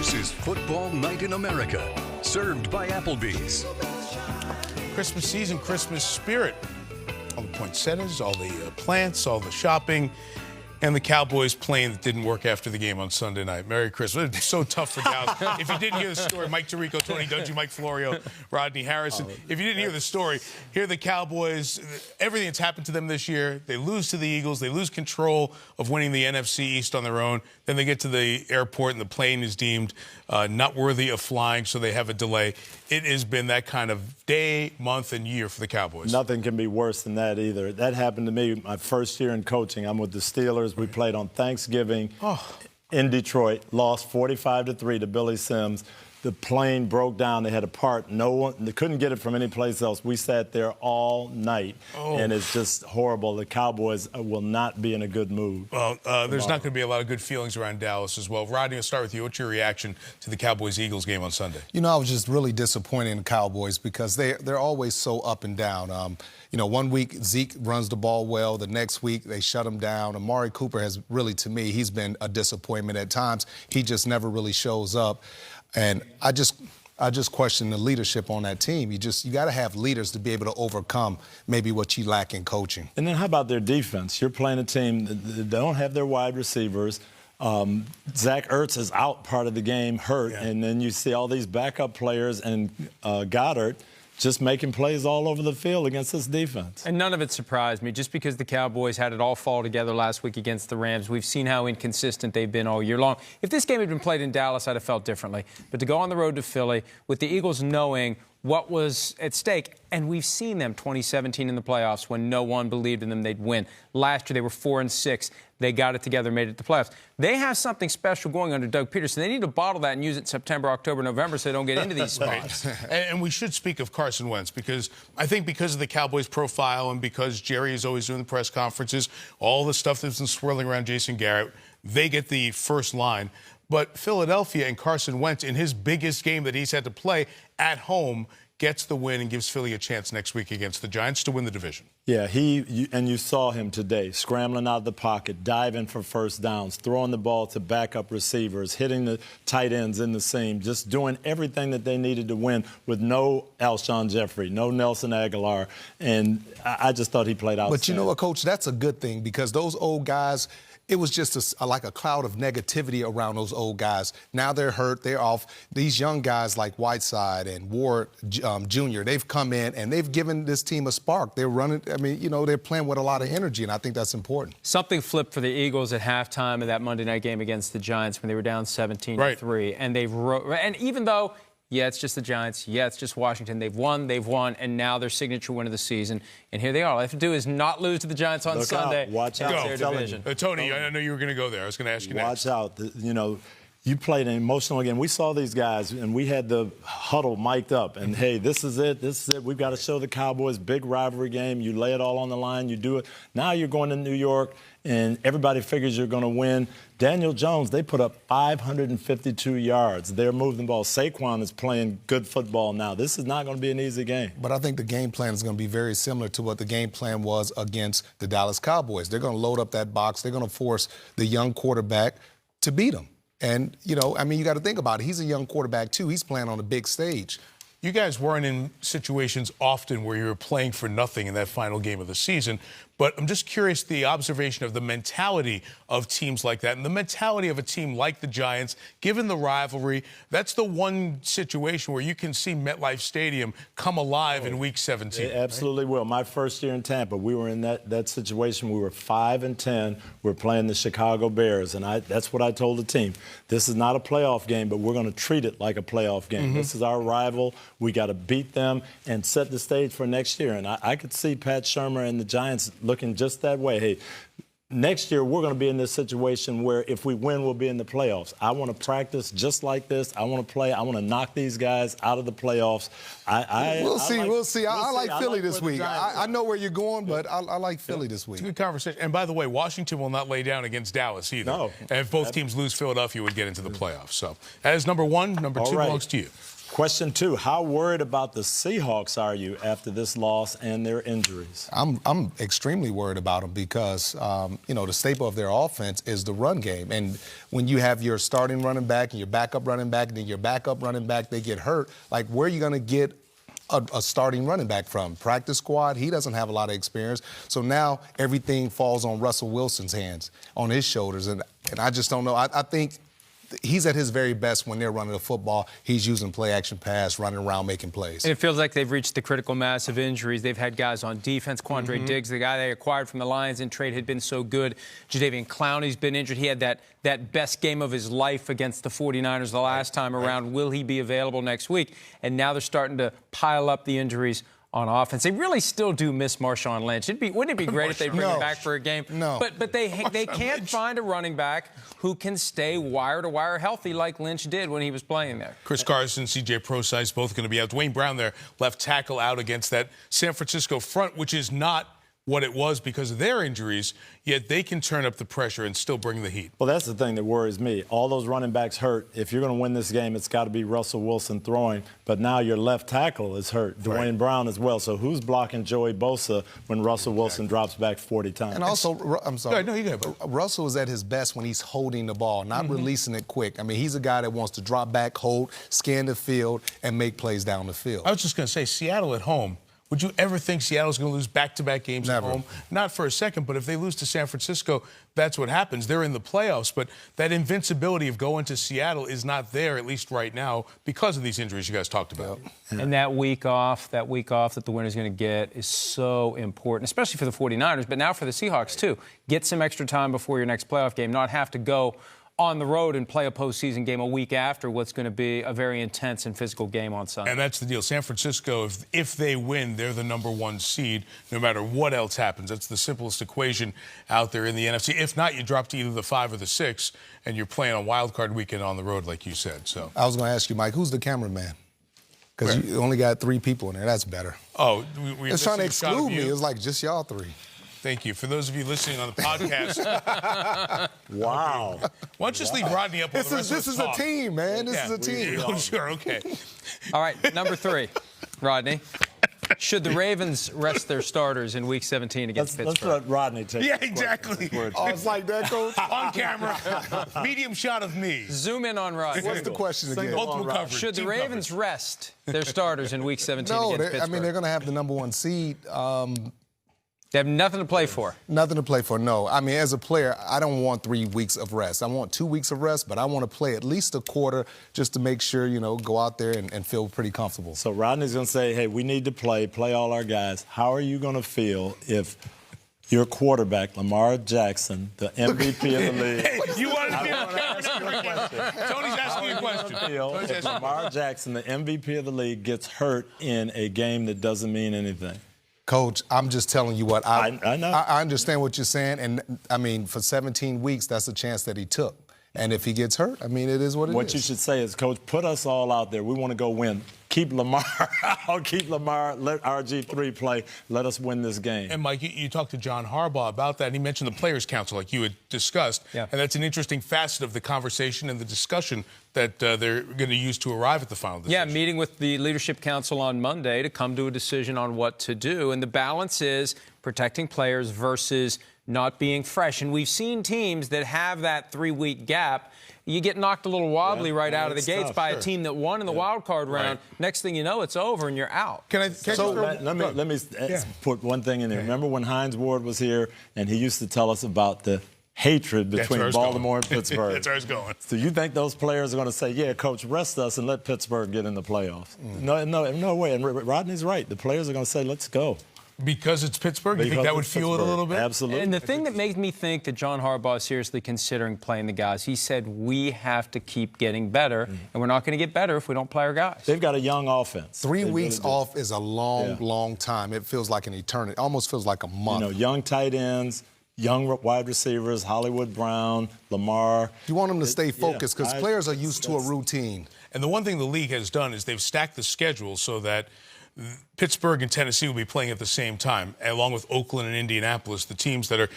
This is Football Night in America, served by Applebee's. Christmas season, Christmas spirit. All the poinsettias, all the plants, all the shopping, and the Cowboys plane that didn't work after the game on Sunday night. Merry Christmas. It's so tough for Dallas. If you didn't hear the story, Mike Tirico, Tony Dungy, Mike Florio, Rodney Harrison. If you didn't hear the story, here the Cowboys, everything that's happened to them this year, they lose to the Eagles. They lose control of winning the NFC East on their own. Then they get to the airport and the plane is deemed not worthy of flying, so they have a delay. It has been that kind of day, month, and year for the Cowboys. Nothing can be worse than that either. That happened to me my first year in coaching. I'm with the Steelers. We played on Thanksgiving in Detroit, lost 45-3 to Billy Sims. The plane broke down. They had to part. They couldn't get it from any place else. We sat there all night, and it's just horrible. The Cowboys will not be in a good mood. Well, there's not going to be a lot of good feelings around Dallas as well. Rodney, I'll start with you. What's your reaction to the Cowboys-Eagles game on Sunday? You know, I was just really disappointed in the Cowboys because they're always so up and down. You know, one week Zeke runs the ball well. The next week they shut him down. Amari Cooper has really, to me, he's been a disappointment at times. He just never really shows up. And I just question the leadership on that team. You got to have leaders to be able to overcome maybe what you lack in coaching. And then how about their defense? You're playing a team that don't have their wide receivers. Zach Ertz is out part of the game, hurt. Yeah. And then you see all these backup players and Goddard just making plays all over the field against this defense. And none of it surprised me, just because the Cowboys had it all fall together last week against the Rams. We've seen how inconsistent they've been all year long. If this game had been played in Dallas, I'd have felt differently. But to go on the road to Philly with the Eagles knowing what was at stake, and we've seen them 2017 in the playoffs when no one believed in them they'd win. Last year they were 4-6. They got it together, made it to the playoffs. They have something special going under Doug Peterson. They need to bottle that and use it in September, October, November so they don't get into these spots. And we should speak of Carson Wentz because I think because of the Cowboys profile and because Jerry is always doing the press conferences, all the stuff that's been swirling around Jason Garrett, they get the first line. But Philadelphia and Carson Wentz, in his biggest game that he's had to play at home, gets the win and gives Philly a chance next week against the Giants to win the division. Yeah, and you saw him today, scrambling out of the pocket, diving for first downs, throwing the ball to backup receivers, hitting the tight ends in the seam, just doing everything that they needed to win with no Alshon Jeffrey, no Nelson Aguilar. And I just thought he played outstanding. But you know what, Coach? That's a good thing because those old guys, it was just like a cloud of negativity around those old guys. Now they're hurt. They're off. These young guys like Whiteside and Ward Jr., they've come in and they've given this team a spark. They're running. I mean, you know, they're playing with a lot of energy, and I think that's important. Something flipped for the Eagles at halftime of that Monday night game against the Giants when they were down 17-3. Right. And and even though, yeah, it's just the Giants. Yeah, it's just Washington. They've won, and now their signature win of the season. And here they are. All they have to do is not lose to the Giants on Sunday. Watch out. Their division. Tony, I know you were going to go there. I was going to ask you next. Watch out. You know, you played an emotional game. We saw these guys, and we had the huddle mic'd up. And, hey, this is it. This is it. We've got to show the Cowboys, big rivalry game. You lay it all on the line. You do it. Now you're going to New York, and everybody figures you're going to win. Daniel Jones, they put up 552 yards. They're moving the ball. Saquon is playing good football now. This is not going to be an easy game. But I think the game plan is going to be very similar to what the game plan was against the Dallas Cowboys. They're going to load up that box. They're going to force the young quarterback to beat them. And, you know, I mean, you got to think about it. He's a young quarterback, too. He's playing on a big stage. You guys weren't in situations often where you were playing for nothing in that final game of the season, but I'm just curious the observation of the mentality of teams like that and the mentality of a team like the Giants, given the rivalry. That's the one situation where you can see MetLife Stadium come alive in Week 17. It absolutely will. My first year in Tampa, we were in that situation. We were 5-10. We're playing the Chicago Bears, and that's what I told the team. This is not a playoff game, but we're going to treat it like a playoff game. This is our rival. We got to beat them and set the stage for next year. And I could see Pat Shurmur and the Giants looking just that way. Hey, next year we're going to be in this situation where if we win, we'll be in the playoffs. I want to practice just like this. I want to play. I want to knock these guys out of the playoffs. We'll see. I like Philly this week. I know where you're going, but I like Philly this week. It's a good conversation. And by the way, Washington will not lay down against Dallas either. No. And if both teams lose, Philadelphia would get into the playoffs. So that is number one. Number two belongs to you. Question 2, how worried about the Seahawks are you after this loss and their injuries? I'm extremely worried about them because, the staple of their offense is the run game. And when you have your starting running back and your backup running back and then your backup running back, they get hurt, like where are you going to get a starting running back from? Practice squad, he doesn't have a lot of experience. So now everything falls on Russell Wilson's hands, on his shoulders. And I just don't know. I think he's at his very best when they're running the football. He's using play-action pass, running around, making plays. And it feels like they've reached the critical mass of injuries. They've had guys on defense. Quandre Diggs, the guy they acquired from the Lions in trade, had been so good. Jadeveon Clowney's been injured. He had that best game of his life against the 49ers the last time around. Will he be available next week? And now they're starting to pile up the injuries on offense. They really still do miss Marshawn Lynch. Wouldn't it be great if they bring him back for a game? No. But they can't find a running back who can stay wire-to-wire healthy like Lynch did when he was playing there. Chris Carson, C.J. Prosise, both going to be out. Dwayne Brown there, left tackle, out against that San Francisco front, which is not what it was because of their injuries, yet they can turn up the pressure and still bring the heat. Well, that's the thing that worries me. All those running backs hurt. If you're going to win this game, it's got to be Russell Wilson throwing. But now your left tackle is hurt, Dwayne Brown as well. So who's blocking Joey Bosa when Russell Wilson drops back 40 times? And also, I'm sorry. No, you go. Russell is at his best when he's holding the ball, not releasing it quick. I mean, he's a guy that wants to drop back, hold, scan the field, and make plays down the field. I was just going to say, Seattle at home. Would you ever think Seattle's going to lose back-to-back games Never. at home? Not for a second, but if they lose to San Francisco, that's what happens. They're in the playoffs, but that invincibility of going to Seattle is not there, at least right now, because of these injuries you guys talked about. And that week off that the winner's going to get is so important, especially for the 49ers, but now for the Seahawks, too. Get some extra time before your next playoff game, not have to go on the road and play a postseason game a week after what's going to be a very intense and physical game on Sunday. And that's the deal. San Francisco, if they win, they're the #1 seed, no matter what else happens. That's the simplest equation out there in the NFC. If not, you drop to either the 5 or the 6, and you're playing on wild card weekend on the road, like you said. So I was going to ask you, Mike, who's the cameraman? Because you only got 3 people in there. That's better. Oh, it's trying to exclude me. It's like just y'all 3. Thank you. For those of you listening on the podcast. Wow. Why don't you just leave Rodney up on the rest of This us is talk? a team, man. This is a team. Oh, sure, okay. All right, number 3, Rodney. Should the Ravens rest their starters in Week 17 against Pittsburgh? Let's let Rodney take Yeah, exactly. Oh, it's like that, Coach? On camera. Medium shot of me. Zoom in on Rodney. What's the question again? Multiple coverage. Should the Team Ravens rest their starters in Week 17 No, against Pittsburgh? I mean, they're going to have the #1 seed. They have nothing to play for. Nothing to play for, no. I mean, as a player, I don't want 3 weeks of rest. I want 2 weeks of rest, but I want to play at least a quarter just to make sure, go out there and feel pretty comfortable. So Rodney's going to say, hey, we need to play all our guys. How are you going to feel if your quarterback, Lamar Jackson, the MVP of the league. Hey, you wanted to be on camera. Tony's asking you a question. If Lamar Jackson, the MVP of the league, gets hurt in a game that doesn't mean anything? Coach, I'm just telling you what I know. I understand what you're saying, and I mean, for 17 weeks, that's a chance that he took. And if he gets hurt, I mean, it is what it is. What you should say is, Coach, put us all out there. We want to go win. Keep Lamar out. Keep Lamar. Let RG3 play. Let us win this game. And, Mike, you talked to John Harbaugh about that, and he mentioned the Players' Council, like you had discussed. Yeah. And that's an interesting facet of the conversation and the discussion that they're going to use to arrive at the final decision. Yeah, meeting with the Leadership Council on Monday to come to a decision on what to do. And the balance is protecting players versus not being fresh. And we've seen teams that have that 3-week gap. You get knocked a little wobbly out of the gates by a team that won in the wild card round. Right. Next thing you know, it's over and you're out. Let me put one thing in there. Remember when Hines Ward was here and he used to tell us about the hatred between Baltimore and Pittsburgh? That's where I was going. So you think those players are going to say, yeah, Coach, rest us and let Pittsburgh get in the playoffs? No way. And Rodney's right. The players are going to say, let's go. Because it's Pittsburgh? You think that would fuel it a little bit? Absolutely. And the thing that made me think that John Harbaugh is seriously considering playing the guys, he said, we have to keep getting better, and we're not going to get better if we don't play our guys. They've got a young offense. 3 weeks off is a long time. It feels like an eternity. It almost feels like a month. Young tight ends, young wide receivers, Hollywood Brown, Lamar. You want them to stay focused because players are used to a routine. And the one thing the league has done is they've stacked the schedule so that Pittsburgh and Tennessee will be playing at the same time, along with Oakland and Indianapolis, the teams that are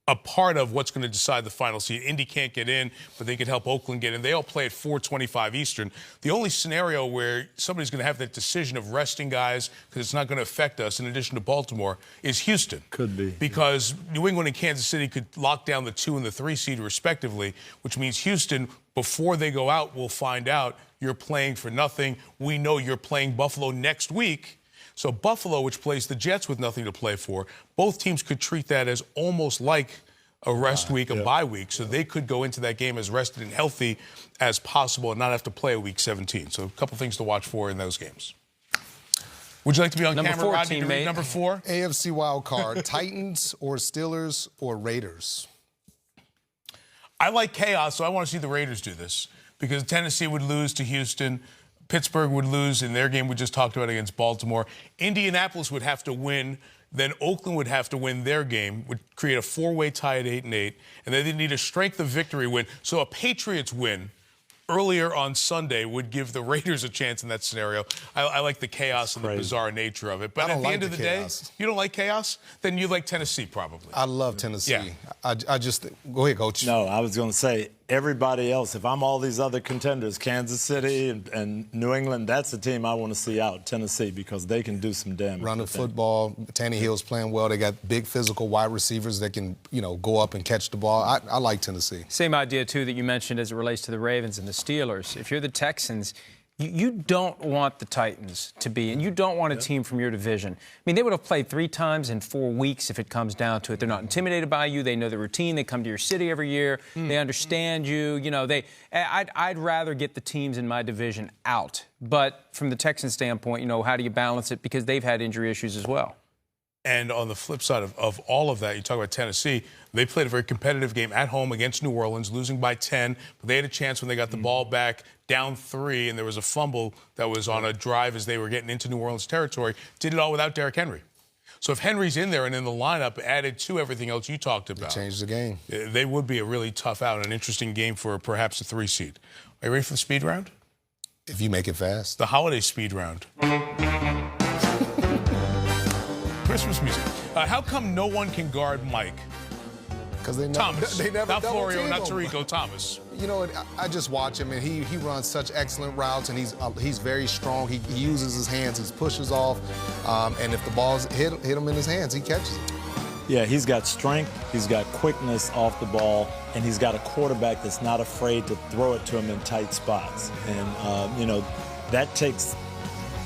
a part of what's going to decide the final seed. Indy can't get in, but they could help Oakland get in. They all play at 4:25 Eastern. The only scenario where somebody's going to have that decision of resting guys, because it's not going to affect us, in addition to Baltimore, is Houston. Could be. Because New England and Kansas City could lock down the 2 and the 3 seed respectively, which means Houston, before they go out, will find out you're playing for nothing. We know you're playing Buffalo next week. So Buffalo, which plays the Jets with nothing to play for, both teams could treat that as almost like a rest week, a bye week. So they could go into that game as rested and healthy as possible and not have to play a week 17. So a couple things to watch for in those games. Would you like to be on Number camera, 4, Rodney, to read teammate. number 4? AFC wild card, Titans or Steelers or Raiders? I like chaos, so I want to see the Raiders do this because Tennessee would lose to Houston. Pittsburgh would lose in their game we just talked about against Baltimore. Indianapolis would have to win. Then Oakland would have to win their game, would create a 4-way tie at 8-8. And then they need a strength of victory win. So a Patriots win earlier on Sunday would give the Raiders a chance in that scenario. I like the chaos and the bizarre nature of it. But at the end of the day, you don't like chaos? Then you like Tennessee probably. I love Tennessee. Yeah. I just go ahead, Coach. No, I was going to say everybody else. If I'm all these other contenders, Kansas City and New England, that's the team I want to see out, Tennessee, because they can do some damage. Run the football. Tannehill's playing well. They got big physical wide receivers that can, go up and catch the ball. I like Tennessee. Same idea, too, that you mentioned as it relates to the Ravens and the Steelers. If you're the Texans, you don't want the Titans to be, and you don't want a team from your division. I mean, they would have played 3 times in 4 weeks if it comes down to it. They're not intimidated by you. They know the routine. They come to your city every year. They understand you. I'd rather get the teams in my division out. But from the Texans standpoint, how do you balance it? Because they've had injury issues as well. And on the flip side of all of that, you talk about Tennessee, they played a very competitive game at home against New Orleans, losing by 10. But they had a chance when they got the ball back, down 3, and there was a fumble that was on a drive as they were getting into New Orleans territory. Did it all without Derrick Henry. So if Henry's in there and in the lineup, added to everything else you talked about, Changed the game. They would be a really tough out and an interesting game for perhaps a 3 seed. Are you ready for the speed round? If you make it fast. The holiday speed round. Christmas music. How come no one can guard Mike? Because they Thomas. never Not double Florio, team not him. Tarico, Thomas. I just watch him, and he runs such excellent routes, and he's very strong. He uses his hands, he pushes off, and if the ball's hit him in his hands, he catches it. Yeah, he's got strength, he's got quickness off the ball, and he's got a quarterback that's not afraid to throw it to him in tight spots. And, that takes,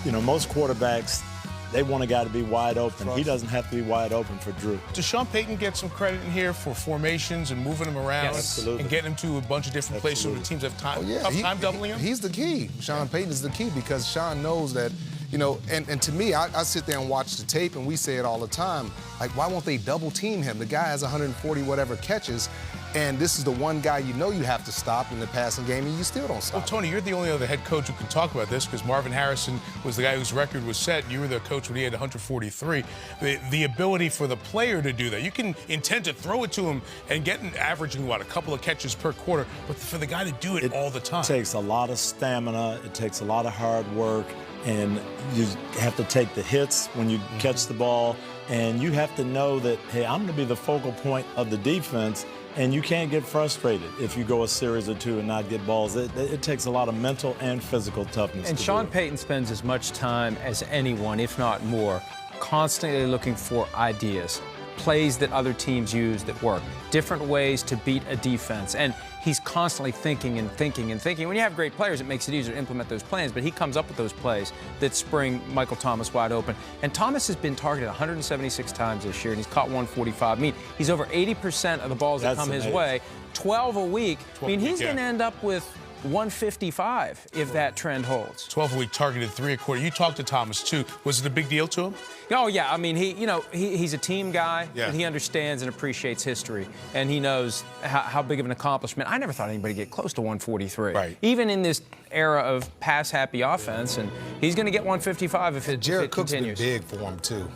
most quarterbacks, they want a guy to be wide open. He doesn't have to be wide open for Drew. Does Sean Payton get some credit in here for formations and moving him around and getting him to a bunch of different places so the teams have tough time doubling him? He's the key. Sean Payton is the key because Sean knows that, and to me, I sit there and watch the tape, and we say it all the time, like, why won't they double team him? The guy has 140 whatever catches, and this is the one guy you have to stop in the passing game, and you still don't stop. Well, Tony, you're the only other head coach who can talk about this because Marvin Harrison was the guy whose record was set. You were the coach when he had 143. The ability for the player to do that. You can intend to throw it to him and get averaging, a couple of catches per quarter, but for the guy to do it all the time. It takes a lot of stamina. It takes a lot of hard work. And you have to take the hits when you catch the ball. And you have to know that, hey, I'm going to be the focal point of the defense. And you can't get frustrated if you go a series or 2 and not get balls. It takes a lot of mental and physical toughness. And Sean Payton spends as much time as anyone, if not more, constantly looking for ideas, plays that other teams use that work, different ways to beat a defense. And he's constantly thinking and thinking and thinking. When you have great players, it makes it easier to implement those plans, but he comes up with those plays that spring Michael Thomas wide open. And Thomas has been targeted 176 times this year, and he's caught 145. I mean, he's over 80% of the balls that come his way, 12 a week. I mean, he's going to end up with 155 if that trend holds. 12 a week, targeted 3 a quarter. You talked to Thomas, too. Was it a big deal to him? Oh, yeah. I mean, he's a team guy, and he understands and appreciates history, and he knows how big of an accomplishment. I never thought anybody would get close to 143. Right. Even in this era of pass-happy offense, and he's going to get 155 if it Jared Cook's continues. been big for him, too.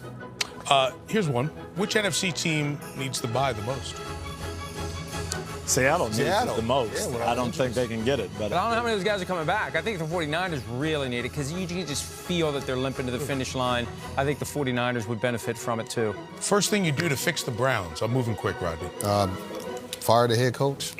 Here's one. Which NFC team needs to buy the most? Seattle needs it the most. Yeah, well, I don't think they can get it. But I don't know how many of those guys are coming back. I think the 49ers really need it because you can just feel that they're limping to the finish line. I think the 49ers would benefit from it, too. First thing you do to fix the Browns. I'm moving quick, Rodney. Fire the head coach.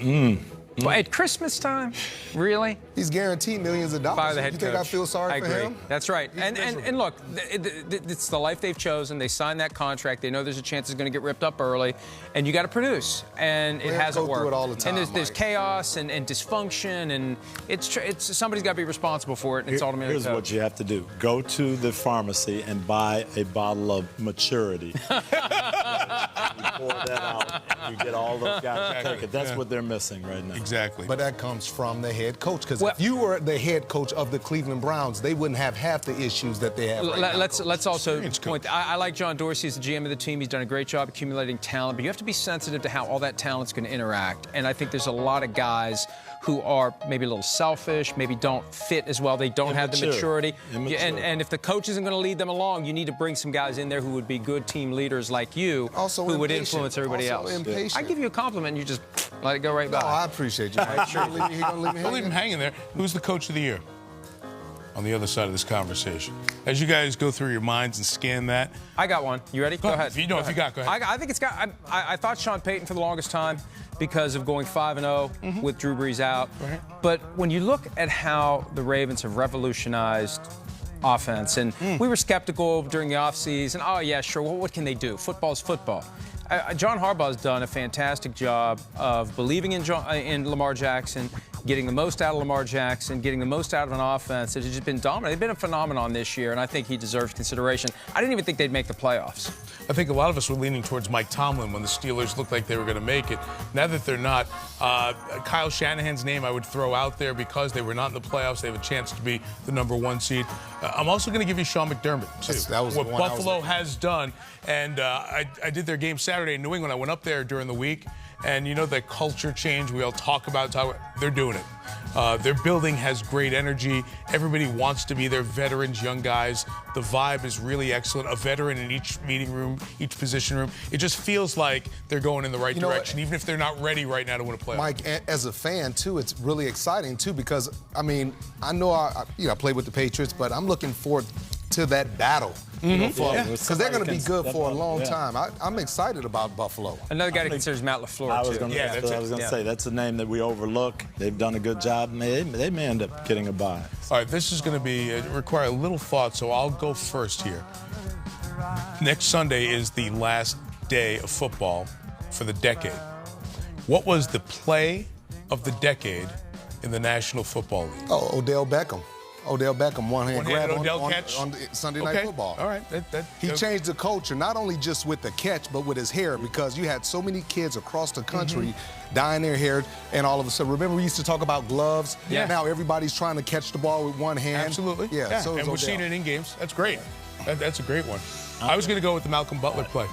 Well, at Christmas time, really? He's guaranteed millions of dollars. Fire the head you coach. think I feel sorry for him? agree. That's right. And look, it's the life they've chosen. They signed that contract. They know there's a chance it's going to get ripped up early, and you got to produce. And it hasn't go worked. through it all the time, and there's Mike. chaos and dysfunction, and it's somebody's got to be responsible for it. And it's ultimately Here's what you have to do: go to the pharmacy and buy a bottle of maturity. You pour that out, and you get all those guys to take it. That's what they're missing right now. Exactly. But that comes from the head coach. Because if you were the head coach of the Cleveland Browns, they wouldn't have half the issues that they have right now. Let's also point. I like John Dorsey as the GM of the team. He's done a great job accumulating talent, but you have to be sensitive to how all that talent's going to interact. And I think there's a lot of guys who are maybe a little selfish, maybe don't fit as well. They don't have the maturity. And if the coach isn't going to lead them along, you need to bring some guys in there who would be good team leaders like you, Also who would impatient. influence everybody Also else. impatient. I give you a compliment, and you just let it go right by. No, I appreciate you. Mike. Sure. He gonna leave me Don't leave him hanging there. Who's the coach of the year? On the other side of this conversation. As you guys go through your minds and scan that. I got one. You ready? Go ahead. If you know, if you got, go ahead. I think it's got. I thought Sean Payton for the longest time because of going 5-0 with Drew Brees out. Right. But when you look at how the Ravens have revolutionized offense, and we were skeptical during the offseason. Oh yeah, sure. Well, what can they do? Football's football. John Harbaugh's done a fantastic job of believing in Lamar Jackson, getting the most out of Lamar Jackson, getting the most out of an offense that has just been dominant. They've been a phenomenon this year, and I think he deserves consideration. I didn't even think they'd make the playoffs. I think a lot of us were leaning towards Mike Tomlin when the Steelers looked like they were going to make it. Now that they're not, Kyle Shanahan's name I would throw out there because they were not in the playoffs. They have a chance to be the #1 seed. I'm also going to give you Sean McDermott, too. That was what Buffalo has done. And I did their game Saturday in New England. I went up there during the week. And you know that culture change we all talk about, they're doing it. Their building has great energy. Everybody wants to be there, veterans, young guys. The vibe is really excellent. A veteran in each meeting room, each position room. It just feels like they're going in the right direction, even if they're not ready right now to win a playoff. Mike, as a fan, too, it's really exciting, too, because, I mean, I know I played with the Patriots, but I'm looking forward to that battle. Because they're going to be good for a long time. I'm excited about Buffalo. Another guy that considers Matt LaFleur, I was going to say, that's a name that we overlook. They've done a good job. They may end up getting a bye. All right, this is going to require a little thought, so I'll go first here. Next Sunday is the last day of football for the decade. What was the play of the decade in the National Football League? Oh, Odell Beckham. Odell Beckham, one-hand grab on Sunday Night Football. All right. He changed the culture, not only just with the catch, but with his hair, because you had so many kids across the country dyeing their hair, and all of a sudden, remember we used to talk about gloves? Yeah. Now everybody's trying to catch the ball with one hand. Absolutely. Yeah. So and we're seeing it in games. That's great. That's a great one. I was going to go with the Malcolm Butler play.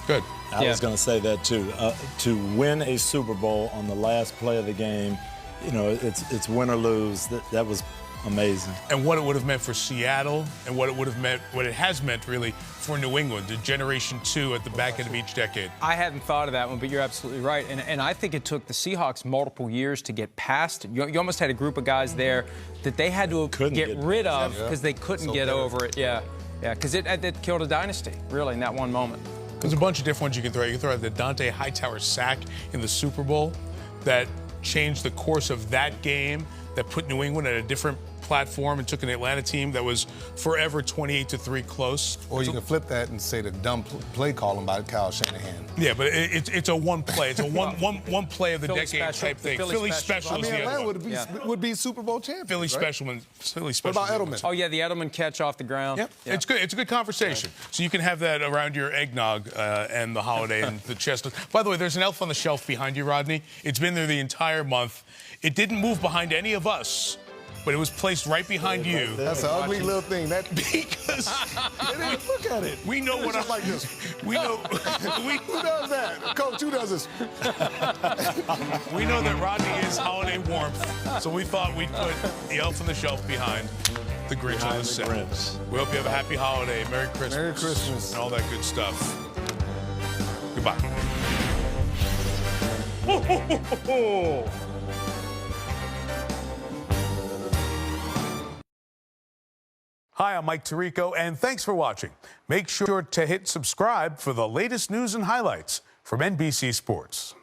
Good. I was going to say that, too. To win a Super Bowl on the last play of the game, it's win or lose. That was amazing. And what it would have meant for Seattle and what it has meant really for New England, the Generation 2 at the back end of each decade. I hadn't thought of that one, but you're absolutely right. And I think it took the Seahawks multiple years to get past it. You almost had a group of guys there that they had to get rid of because they couldn't get over it. Yeah, because it killed a dynasty, really, in that one moment. There's a bunch of different ones you can throw. You can throw out the Dante Hightower sack in the Super Bowl that changed the course of that game, that put New England at a different platform and took an Atlanta team that was forever 28-3 close. Or you can flip that and say the dumb play calling by Kyle Shanahan. Yeah, but it's a one play. It's a one play of the Philly decade special. type thing. Philly special I is mean, the Atlanta other would be Super Bowl champions. Philly right? Philly What special. about Edelman? Oh, yeah, the Edelman catch off the ground. Yep. Yeah. It's good. It's a good conversation. Right. So you can have that around your eggnog and the holiday and the chest. By the way, there's an elf on the shelf behind you, Rodney. It's been there the entire month. It didn't move behind any of us, but it was placed right behind you. That's an ugly little thing. Because look at it. We know what I'm like this. We know who does that? Coach, who does this? We know that Rodney is holiday warmth, so we thought we'd put the elf on the shelf behind the Grinch on the set. We hope you have a happy holiday, Merry Christmas, Merry Christmas, and all that good stuff. Goodbye. Hi, I'm Mike Tirico, and thanks for watching. Make sure to hit subscribe for the latest news and highlights from NBC Sports.